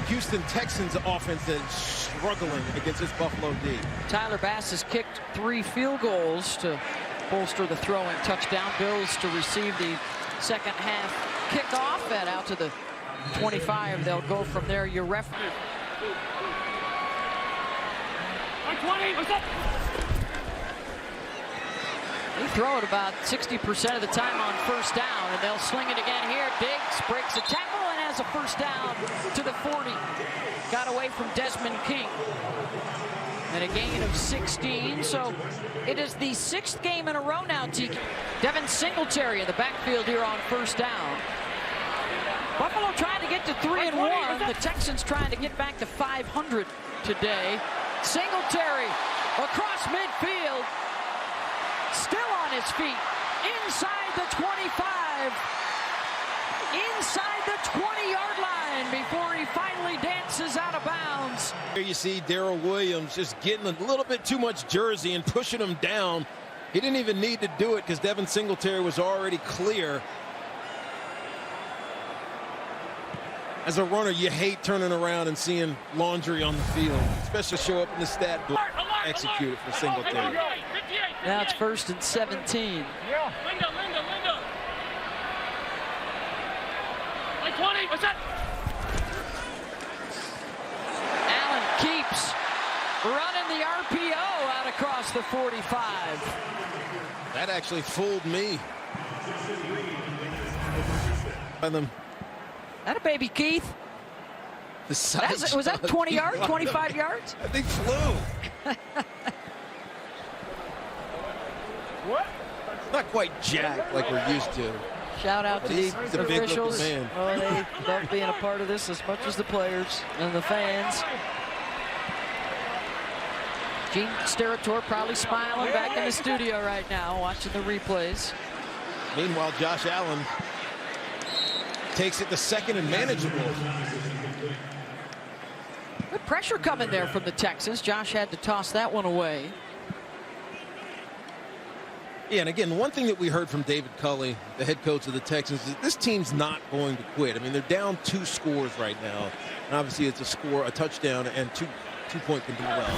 Houston Texans offense that is struggling against this Buffalo D. Tyler Bass has kicked 3 field goals to bolster the throwing touchdown. Bills to receive the second half kickoff and out to the 25. They'll go from there. Your referee. 20, what's up? They throw it about 60% of the time on first down, and they'll sling it again here. Diggs breaks a tackle and has a first down to the 40. Got away from Desmond King. And a gain of 16, so it is the 6th game in a row now, TK. Devin Singletary in the backfield here on first down. Buffalo trying to get to 3-1. The Texans trying to get back to 500 today. Singletary across midfield. Still on his feet. Inside the 25. Inside the 20-yard line before he finally dances out of bounds. Here you see Darrell Williams just getting a little bit too much jersey and pushing him down. He didn't even need to do it because Devin Singletary was already clear. As a runner, you hate turning around and seeing laundry on the field, especially show up in the stat book. Execute it for Singletary. Now it's 1st and 17. Yeah. Linda. 20, what's that? Allen keeps running the RPO out across the 45. That actually fooled me. That a baby Keith? Was that 20 yards, 25 yards? I think flew. What? Not quite jacked like we're used to. Shout out to the officials. Man. Oh, they love being a part of this as much as the players and the fans. Gene Steratore probably smiling back in the studio right now, watching the replays. Meanwhile, Josh Allen takes it to 2nd and manageable. Good pressure coming there from the Texans. Josh had to toss that one away. Yeah, and again, one thing that we heard from David Culley, the head coach of the Texans, is this team's not going to quit. I mean, they're down 2 scores right now. And obviously, it's a touchdown, and two-point can do well.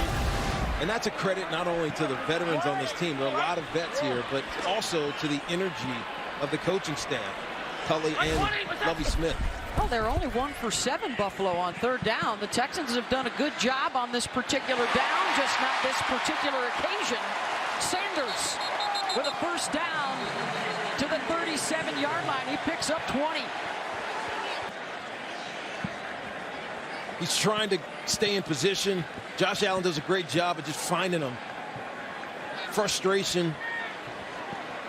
And that's a credit not only to the veterans on this team. There are a lot of vets here, but also to the energy of the coaching staff, Culley and Lovie Smith. Well, they're only 1 for 7, Buffalo, on 3rd down. The Texans have done a good job on this particular down, just not this particular occasion. Sanders with a first down to the 37-yard line. He picks up 20. He's trying to stay in position. Josh Allen does a great job of just finding him. Frustration.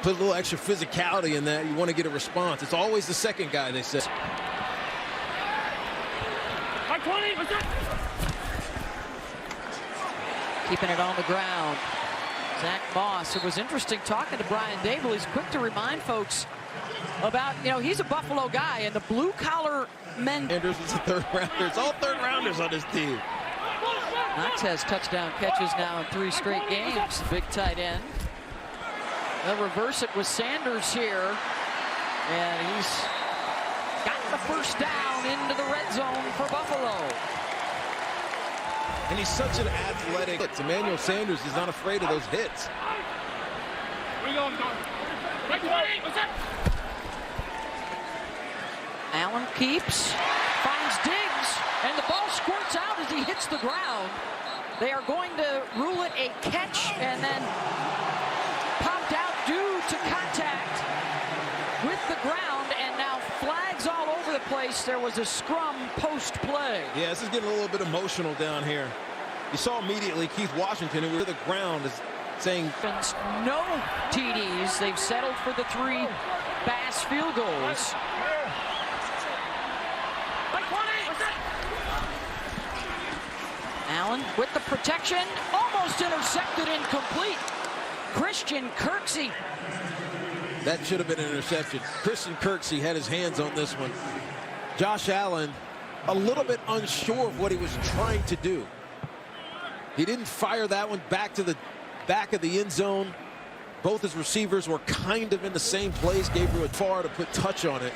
Put a little extra physicality in that. You want to get a response. It's always the second guy, they say. 20, what's that? Keeping it on the ground. Zach Moss. It was interesting talking to Brian Dable. He's quick to remind folks about, he's a Buffalo guy, and the blue-collar men. Sanders is a 3rd rounder. It's all 3rd rounders on this team. Knox has touchdown catches now in 3 straight games. The big tight end. They'll reverse it with Sanders here. And he's got the first down into the red zone for Buffalo. And he's such an athletic. Emmanuel Sanders is not afraid of those hits. Allen keeps, finds Diggs, and the ball squirts out as he hits the ground. They are going to rule it a catch, and then popped out due to contact with the ground, and now flags all over the place. There was a scrum post play. Yeah, this is getting a little bit emotional down here. You saw immediately Keith Washington, who was the ground, is saying no TDs. They've settled for the 3 Bass field goals. Allen with the protection, almost intercepted, incomplete. Christian Kirksey. That should have been an interception. Christian Kirksey had his hands on this one. Josh Allen, a little bit unsure of what he was trying to do. He didn't fire that one back to the back of the end zone. Both his receivers were kind of in the same place. Gabriel Farr to put touch on it.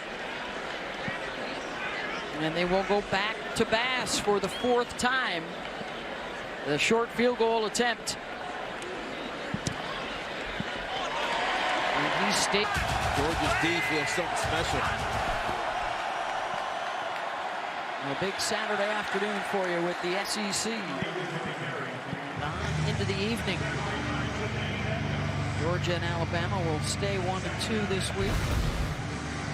And they will go back to Bass for the 4th time. The short field goal attempt. And he stayed. Georgia's D feels something special. A big Saturday afternoon for you with the SEC. On into the evening. Georgia and Alabama will stay 1-2 this week.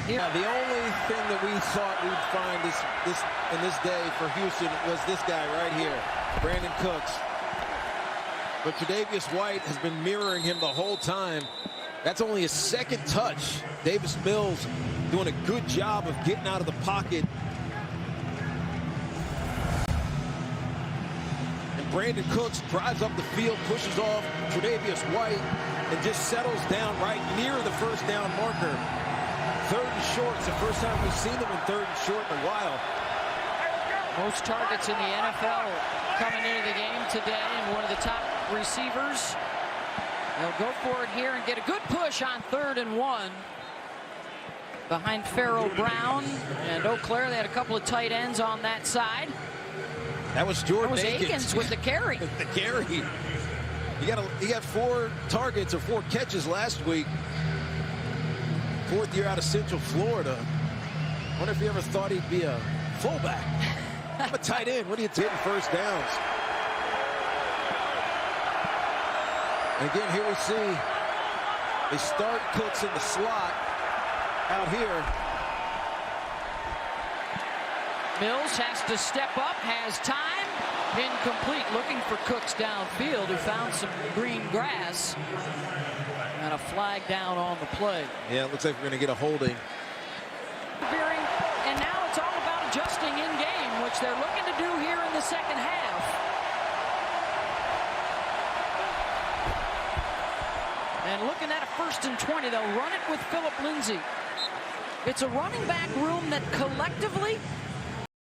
Here. The only thing that we thought we'd find in this day for Houston was this guy right here, Brandon Cooks. But Tre'Davious White has been mirroring him the whole time. That's only his 2nd touch. Davis Mills doing a good job of getting out of the pocket. And Brandon Cooks drives up the field, pushes off Tre'Davious White, and just settles down right near the first down marker. 3rd and short. It's the first time we've seen them in 3rd and short in a while. Most targets in the NFL coming into the game today, and one of the top receivers. They'll go for it here and get a good push on 3rd and 1. Behind Pharaoh Brown and Eau Claire, they had a couple of tight ends on that side. That was Jordan Akins with the carry. The carry. He got 4 targets or 4 catches last week. 4th year out of Central Florida. Wonder if he ever thought he'd be a fullback. I'm a tight end. What are you taking first downs? And again, here we see they start Cooks in the slot out here. Mills has to step up, has time. Incomplete, looking for Cooks downfield, who found some green grass. And a flag down on the play. Yeah, it looks like we're going to get a holding. And now it's all about adjusting in game, which they're looking to do here in the 2nd half. And looking at a 1st and 20, they'll run it with Philip Lindsay. It's a running back room that collectively